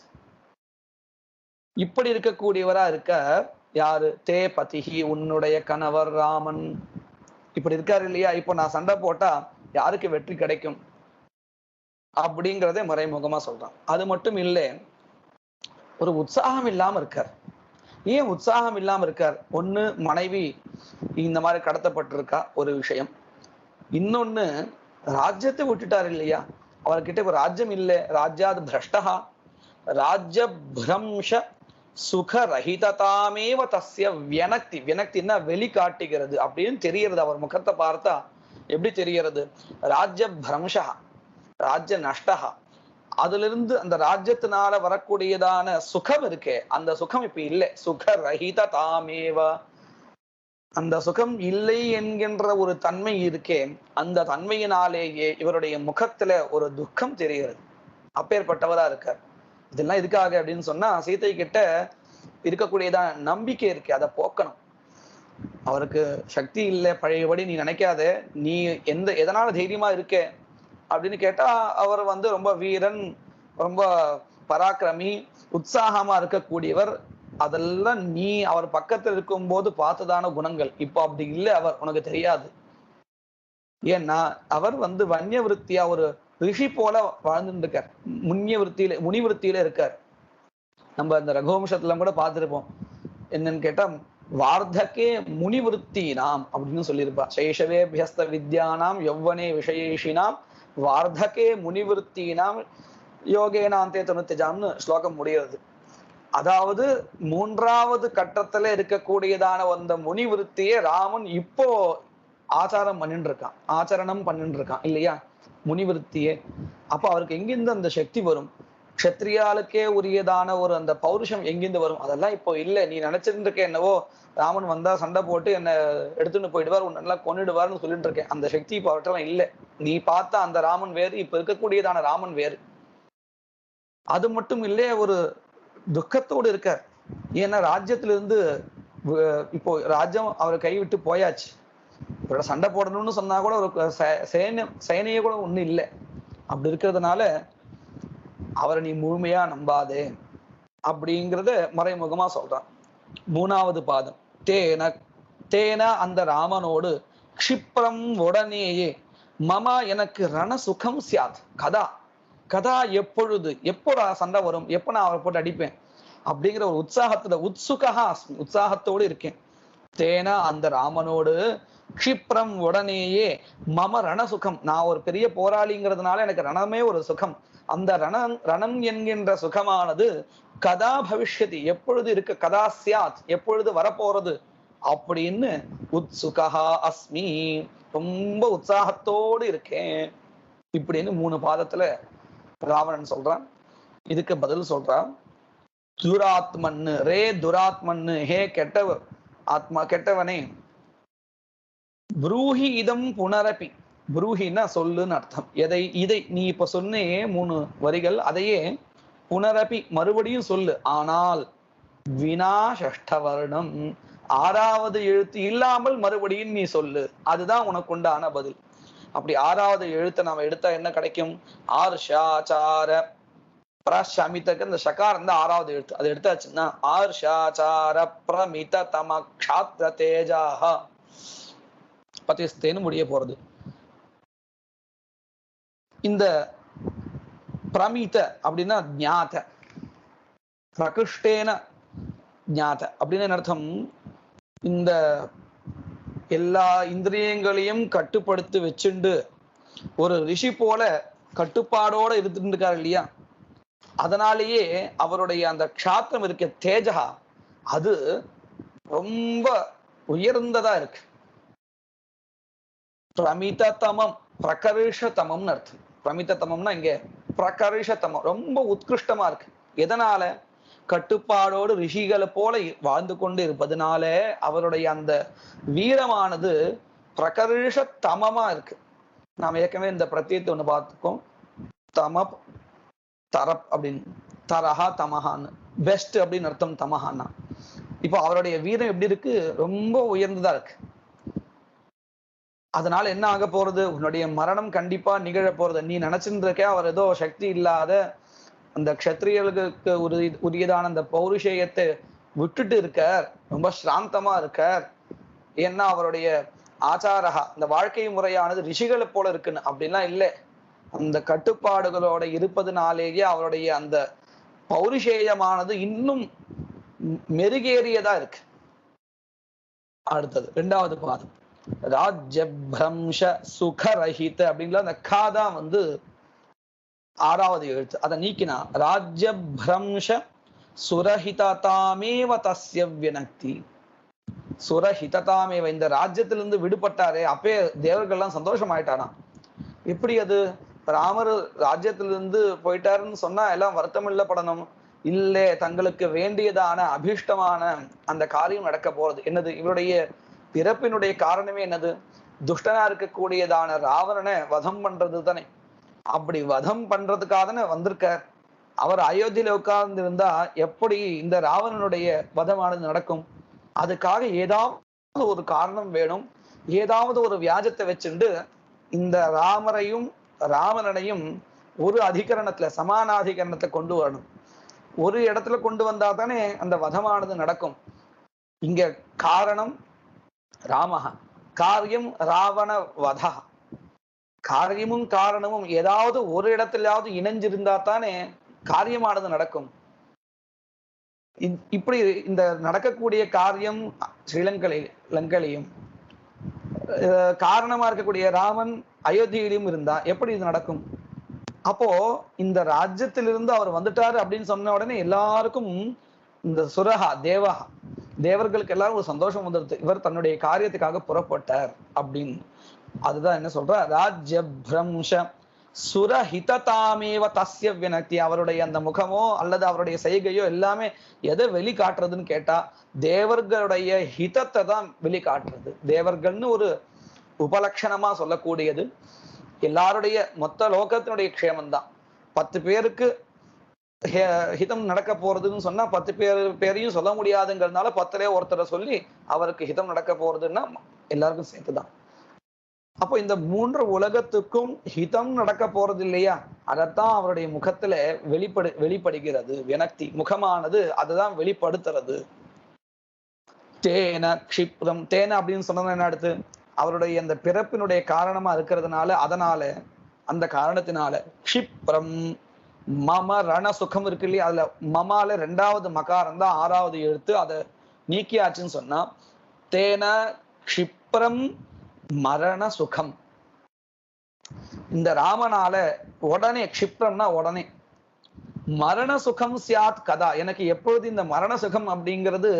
இப்படி இருக்கக்கூடியவரா இருக்க யாரு? தே பதிஹி, உன்னுடைய கணவர் ராமன் இப்படி இருக்காரு இல்லையா? இப்போ நான் சண்டை போட்டா யாருக்கு வெற்றி கிடைக்கும் அப்படிங்கிறதே மறைமுகமா சொல்றான். அது மட்டும் இல்லை, ஒரு உற்சாகம் இல்லாம இருக்கார். ஏன் உற்சாகம் இல்லாம இருக்கார்? ஒண்ணு மனைவி இந்த மாதிரி கடத்தப்பட்டிருக்கா ஒரு விஷயம், இன்னொன்னு ராஜ்யத்தை விட்டுட்டார் இல்லையா? அவர்கிட்ட இப்ப ராஜ்யம் இல்லை. ராஜ்யாத் பிரஷ்டஹா, ராஜ்ய பிரம்ஷ சுகரஹிததாமேவ தஸ்ய வியனக்தி. வியனக்தின்னா வெளிக்காட்டுகிறது அப்படின்னு தெரியறது. அவர் முகத்தை பார்த்தா எப்படி தெரிகிறது? ராஜ்ய பிரம்ஷா, ராஜ்ய நஷ்டஹா, அதுல இருந்து அந்த ராஜ்யத்தினால வரக்கூடியதான சுகம் இருக்கே, அந்த சுகம் இப்ப இல்லை. சுகரஹிததாமேவ, அந்த சுகம் இல்லை என்கின்ற ஒரு தன்மை இருக்கே, அந்த தன்மையினாலேயே இவருடைய முகத்துல ஒரு துக்கம் தெரிகிறது. அப்பேற்பட்டவரா இருக்கார். இதெல்லாம் எதுக்காக அப்படின்னு சொன்னா, சீதை கிட்ட இருக்கக்கூடியதான் நம்பிக்கை இருக்கு, அதை போக்கணும். அவருக்கு சக்தி இல்லை பழையபடி நீ நினைக்காத, நீ எதனால தைரியமா இருக்க அப்படின்னு கேட்டா, அவர் ரொம்ப வீரன், ரொம்ப பராக்கிரமி, உற்சாகமா இருக்கக்கூடியவர். அதெல்லாம் நீ அவர் பக்கத்துல இருக்கும்போது பார்த்ததான குணங்கள். இப்போ அப்படி இல்லை, அவர் உனக்கு தெரியாது. ஏன்னா அவர் வன்னிய விருத்தியா ஒரு ரிஷி போல வாழ்ந்துட்டு இருக்கார். முனி விருத்தியில இருக்கார். நம்ம இந்த ரகுவம்சத்துல கூட பார்த்திருப்போம். என்னன்னு கேட்டா, வார்த்தகே முனிவிருத்தி நாம் அப்படின்னு சொல்லியிருப்பா. சைஷவே பியஸ்த வித்யானாம் யௌவனே விஷயேஷினாம் வார்த்தகே முனிவிருத்தி நாம் யோகேனாந்தே தொண்ணூத்தேஜாம்னு ஸ்லோகம் முடிகிறது. அதாவது 3வது கட்டத்துல இருக்கக்கூடியதான அந்த முனிவிருத்தியே ராமன் இப்போ ஆச்சாரம் பண்ணிட்டு இருக்கான், ஆச்சரணம் பண்ணிட்டு இருக்கான் இல்லையா? முனிவிருத்தியே. அப்ப அவருக்கு எங்கிருந்து அந்த சக்தி வரும்? க்ஷத்ரியாளுக்கே உரியதான ஒரு அந்த பௌருஷம் எங்கிருந்து வரும்? அதெல்லாம் இப்போ இல்லை. நீ நினைச்சிட்டு இருக்க என்னவோ ராமன் வந்தா சண்டை போட்டு என்ன எடுத்துன்னு போயிடுவார், உன்னெல்லாம் கொன்னிடுவார்னு சொல்லிட்டு இருக்கேன். அந்த சக்தி இப்போ அவர்கிட்ட இல்லை. நீ பார்த்த அந்த ராமன் வேறு, இப்ப இருக்கக்கூடியதான ராமன் வேறு. அது மட்டும் இல்லையே, ஒரு துக்கத்தோடு இருக்கார். ஏன்னா ராஜ்யத்திலிருந்து இப்போ ராஜ்யம் அவர் கைவிட்டு போயாச்சு. இவரோட சண்டை போடணும்னு சொன்னா கூட ஒரு சேனையே கூட ஒண்ணும் இல்லை. அப்படி இருக்கிறதுனால அவரை நீ முழுமையா நம்பாதே அப்படிங்கிறத மறைமுகமா சொல்றான். 3வது பாதம், தேன தேன அந்த ராமனோடு க்ஷிப்ரம் உடனேயே, மமா எனக்கு ரண சுகம் சியாத், கதா கதா எப்பொழுது, எப்போ சண்டை வரும், எப்போ நான் அவரை போட்டு அடிப்பேன் அப்படிங்கிற ஒரு உற்சாகத்துல உத்சுகா அஸ்மி, உற்சாகத்தோடு இருக்கேன். தேனா அந்த ராமனோடு, க்ஷிப்ரம் உடனேயே, மம ரணசுகம், நான் ஒரு பெரிய போராளிங்கிறதுனால எனக்கு ரணமே ஒரு சுகம். அந்த ரணம் என்கின்ற சுகமானது கதா பவிஷ்யதி, எப்பொழுது இருக்கு, கதா சியாத், எப்பொழுது வரப்போறது அப்படின்னு உத்சுகா அஸ்மி, ரொம்ப உற்சாகத்தோடு இருக்கேன் இப்படின்னு 3 பாதத்துல ராவணன் சொல்றான். இதுக்கு பதில் சொல்றான், துராத்மன்னு, ரே துராத்மன்னு, ஹே கெட்டவ ஆத்மா, கெட்டவனே, புரூஹி இதம் புனரபி, புரூஹின்னா சொல்லுன்னு அர்த்தம். எதை, இதை நீ இப்ப சொன்னே 3 வரிகள், அதையே புனரபி மறுபடியும் சொல்லு, ஆனால் வினா ஷஷ்டவர்ணம், 6வது எழுத்து இல்லாமல் மறுபடியும் நீ சொல்லு, அதுதான் உனக்கு உண்டான பதில். அப்படி 6வது எழுத்தை நாம எடுத்தா என்ன கிடைக்கும், ஆர்ஷாச்சார பிரமிதக்கு இந்த ஷகாரம் தான் 6வது எழுத்து, அது எடுத்தாச்சுன்னா ஆர்ஷாச்சார பிரமித தம க்ஷாத்ர தேஜாஹ பதிஸ்தேன்னு முடிய போறது. இந்த பிரமித அப்படின்னா ஞாத, பிரகிருஷ்டேன ஞாத அப்படின்னு அர்த்தம். இந்த எல்லா இந்திரியங்களையும் கட்டுப்படுத்தி வச்சுண்டு ஒரு ரிஷி போல கட்டுப்பாடோட இருந்துட்டு இருக்காரு இல்லையா, அதனாலேயே அவருடைய அந்த க்ஷாத்திரம் இருக்க தேஜகா அது ரொம்ப உயர்ந்ததா இருக்கு. பிரமிததமம், பிரகர்ஷதமம்னு அர்த்தம். பிரமிததமம்னா இங்க பிரகர்ஷதமம், ரொம்ப உத்கிருஷ்டமா இருக்கு. எதனால, கட்டுப்பாடோடு ரிஷிகளை போல வாழ்ந்து கொண்டு இருப்பதனால அவருடைய அந்த வீரமானது பிரகர்ஷதமமா இருக்கு. நாம் ஏற்கனவே இந்த பிரத்யேகத்தை ஒண்ணு பார்த்துக்கோம், தமப் தரப் அப்படின்னு, தரஹா தமஹான்னு, பெஸ்ட் அப்படின்னு அர்த்தம் தமஹான்னா. இப்போ அவருடைய வீரம் எப்படி இருக்கு, ரொம்ப உயர்ந்ததா இருக்கு. அதனால என்ன ஆக போறது, உன்னுடைய மரணம் கண்டிப்பா நிகழ போறது. நீ நினைச்சுட்டு இருக்க அவர் ஏதோ சக்தி இல்லாத அந்த க்ஷத்ரியர்களுக்கு உரியதான அந்த பௌருஷேயத்தை விட்டுட்டு இருக்கார், ரொம்ப சாந்தமா இருக்கார். ஏன்னா அவருடைய ஆச்சாரகா, இந்த வாழ்க்கை முறையானது ரிஷிகளை போல இருக்குன்னு, அப்படின்லாம் இல்லை. அந்த கட்டுப்பாடுகளோட இருப்பதுனாலேயே அவருடைய அந்த பௌருஷேயமானது இன்னும் மெருகேறியதா இருக்கு. அடுத்தது 2வது பாதம், ராஜ்ய பிரம்ச சுகரஹித அப்படிங்கிற அந்த காதா 6வது எழுத்து, அதை நீக்கினா ராஜ்ய பிரம்ச சுரஹிததாமேவ தஸ்ய வினக்தி, சுரஹிததாமேவ, இந்த ராஜ்யத்திலிருந்து விடுபட்டாரே அப்பே தேவர்கள்லாம் சந்தோஷம் ஆயிட்டானா. எப்படி அது, ராமர் ராஜ்யத்திலிருந்து போயிட்டாருன்னு சொன்னா எல்லாம் வருத்தம் இல்ல படணும், இல்லை தங்களுக்கு வேண்டியதான அபிஷ்டமான அந்த காரியம் நடக்க போறது. என்னது, இவருடைய பிறப்பினுடைய காரணமே என்னது, துஷ்டனா இருக்கக்கூடியதான ராவணனை வதம் பண்றது தானே. அப்படி வதம் பண்றதுக்காக தானே வந்திருக்கார். அவர் அயோத்தியில உட்கார்ந்து இருந்தா எப்படி இந்த ராவணனுடைய வதமானது நடக்கும்? அதுக்காக ஏதாவது ஒரு காரணம் வேணும், ஏதாவது ஒரு வியாஜத்தை வச்சுண்டு இந்த ராமரையும் ராவணனையும் ஒரு அதிகரணத்துல, சமானாதிகரணத்தை கொண்டு வரணும். ஒரு இடத்துல கொண்டு வந்தா தானே அந்த வதமானது நடக்கும். இங்க காரணம் ராமஹா, காரியம் ராவண வதா. காரியமும் காரணமும் ஏதாவது ஒரு இடத்துலயாவது இணைஞ்சிருந்தா தானே காரியமானது நடக்கும். இப்படி இந்த நடக்கக்கூடிய காரியம் லங்கையிலையும் காரணமா இருக்கக்கூடிய ராமன் அயோத்தியிலும் இருந்தா எப்படி இது நடக்கும்? அப்போ இந்த ராஜ்யத்திலிருந்து அவர் வந்துட்டாரு அப்படின்னு சொன்ன உடனே எல்லாருக்கும் இந்த சுரஹா தேவஹா, தேவர்களுக்கு எல்லாரும் ஒரு சந்தோஷம் வந்துடுது, இவர் தன்னுடைய காரியத்துக்காக புறப்பட்டார் அப்படின்னு. அதுதான் என்ன சொல்ற, ராஜ்ய பிரம்ச சுரஹிததாமேவ தஸ்ய வினக்தி, அவருடைய அந்த முகமோ அல்லது அவருடைய செய்கையோ எல்லாமே எதை வெளிக்காட்டுறதுன்னு கேட்டா தேவர்களுடைய ஹிதத்தை தான் வெளிக்காட்டுறது. தேவர்கள்னு ஒரு உபலட்சணமா சொல்லக்கூடியது எல்லாருடைய மொத்த லோகத்தினுடைய க்ஷேமம் தான். 10 பேருக்கு ஹிதம் நடக்க போறதுன்னு சொன்னா 10 பேரையும் சொல்ல முடியாதுங்கிறதுனால 10லே ஒருத்தரை சொல்லி அவருக்கு ஹிதம் நடக்க போறதுன்னா எல்லாருக்கும் சேர்த்துதான். அப்போ இந்த 3 உலகத்துக்கும் ஹிதம் நடக்க போறது இல்லையா, அதைத்தான் அவருடைய முகத்துல வெளிப்படுகிறது. வினக்தி முகமானது அதுதான் வெளிப்படுத்துறது. தேன க்ஷிப்ரம், தேன அப்படின்னு சொன்னது என்ன அடுத்து, அவருடைய அந்த பிறப்பினுடைய காரணமா இருக்கிறதுனால அதனால அந்த காரணத்தினால க்ஷிப்ரம் மம ரண சுகம் இருக்கு இல்லையா, அதுல மமால ரெண்டாவது மகாரம் தான் ஆறாவது எழுத்து, அதை நீக்கியாச்சுன்னு சொன்னா தேன க்ஷிப்ரம் மரண சுகம். இந்த ராமனால உடனே, க்ஷிப்ரம்னா உடனே, மரண சுகம் சியாத் கதா, எனக்கு எப்பொழுது இந்த மரண சுகம் அப்படிங்கிறது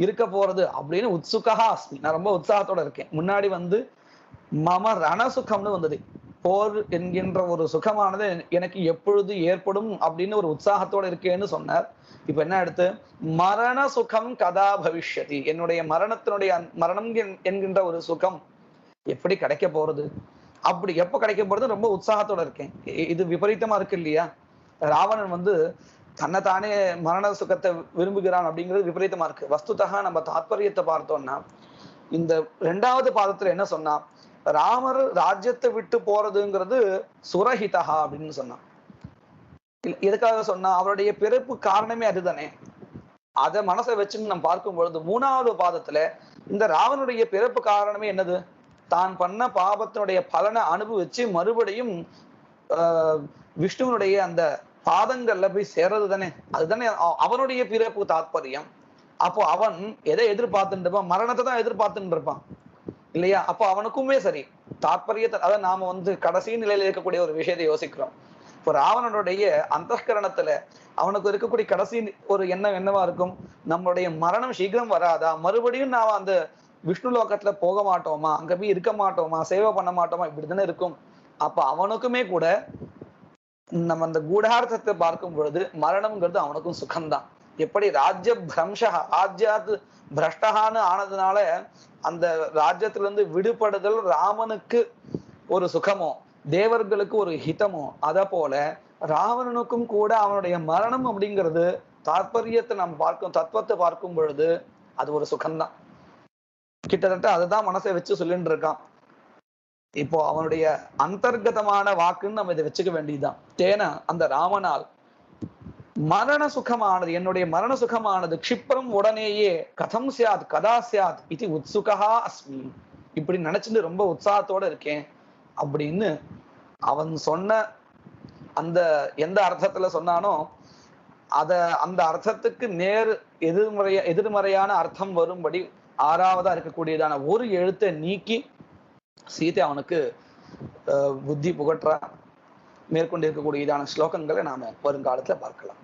இருக்க போறது அப்படின்னு உத்சுகா அஸ்மி, நான் ரொம்ப உற்சாகத்தோட இருக்கேன். முன்னாடி மம ரணசுகம்னு வந்தது, போர் என்கின்ற ஒரு சுகமானது எனக்கு எப்பொழுது ஏற்படும் அப்படின்னு ஒரு உற்சாகத்தோட இருக்கேன்னு சொன்னார். இப்ப என்ன எடுத்து மரண சுகம் கதா பவிஷ்யதி, என்னுடைய மரணம் என்கின்ற ஒரு சுகம் எப்படி கிடைக்க போறது, அப்படி எப்ப கிடைக்க போறது ரொம்ப உற்சாகத்தோட இருக்கேன். இது விபரீதமா இருக்கு இல்லையா, ராவணன் தன்னைத்தானே மரண சுகத்தை விரும்புகிறான் அப்படிங்கிறது விபரீதமா இருக்கு. வஸ்துதா நம்ம தாத்பரியத்தை பார்த்தோம்னா இந்த ரெண்டாவது பாதத்துல என்ன சொன்னா, ராமர் ராஜ்யத்தை விட்டு போறதுங்கிறது சுரஹிதா அப்படின்னு சொன்னான். எதுக்காக சொன்னா, அவருடைய பிறப்பு காரணமே அதுதானே. அதை மனசை வச்சுன்னு நம்ம பார்க்கும் பொழுது மூணாவது பாதத்துல இந்த ராவனுடைய பிறப்பு காரணமே என்னது, தான் பண்ண பாபத்தினுடைய பலனை அனுபவிச்சு மறுபடியும் விஷ்ணுவனுடைய அந்த பாதங்கள்ல போய் சேர்றது தானே, அதுதானே அவனுடைய பிறப்பு தாத்பரியம். அப்போ அவன் எதை எதிர்பார்த்துட்டு இருப்பான், மரணத்தை தான் எதிர்பார்த்துட்டு இருப்பான் இல்லையா. அப்போ அவனுக்குமே சரி தாத்பரியத்தை, அதை நாம கடைசி நிலையில இருக்கக்கூடிய ஒரு விஷயத்தை யோசிக்கிறோம். இப்போ ராவணனுடைய அந்தகரணத்துல அவனுக்கு இருக்கக்கூடிய கடைசி ஒரு எண்ணம் என்னவா இருக்கும், நம்மளுடைய மரணம் சீக்கிரம் வராதா, மறுபடியும் நாம அந்த விஷ்ணு லோகத்துல போக மாட்டோமா, அங்க போய் இருக்க மாட்டோமா, சேவை பண்ண மாட்டோமா, இப்படித்தானே இருக்கும். அப்ப அவனுக்குமே கூட நம்ம அந்த கூடார்த்தத்தை பார்க்கும் பொழுது மரணம்ங்கிறது அவனுக்கும் சுகம்தான். எப்படி ராஜ்ய பிரம்சா, ராஜ்யாத் பிரஷ்டகான்னு ஆனதுனால அந்த ராஜ்யத்துல இருந்து விடுபடுதல் ராமனுக்கு ஒரு சுகமோ தேவர்களுக்கு ஒரு ஹிதமோ, அத போல ராவணனுக்கும் கூட அவனுடைய மரணம் அப்படிங்கிறது தாற்பயத்தை நம்ம தத்துவத்தை பார்க்கும் பொழுது அது ஒரு சுகம்தான். கிட்டத்தட்ட அதுதான் மனசை வச்சு சொல்லிட்டு இருக்கான். இப்போ அவனுடைய அந்தர்கதமான வாக்குன்னு நம்ம இதை வச்சுக்க வேண்டியதுதான். தேனா அந்த ராமனால் மரண சுகமானது, என்னுடைய மரண சுகமானது க்ஷிப்ரம் உடனேயே கதம் சியாத் கதா சியாத் இது உத்சுகா அஸ்மி, இப்படி நினைச்சுட்டு ரொம்ப உற்சாகத்தோட இருக்கேன் அப்படின்னு அவன் சொன்ன அந்த எந்த அர்த்தத்துல சொன்னானோ அந்த அர்த்தத்துக்கு எதிர்மறையான அர்த்தம் வரும்படி ஆறாவதா இருக்கக்கூடியதான ஒரு எழுத்தை நீக்கி சீதை அவனுக்கு புத்தி புகற்றா. மேற்கொண்டு இருக்கக்கூடியதான ஸ்லோகங்களை நாம வருங்காலத்துல பார்க்கலாம்.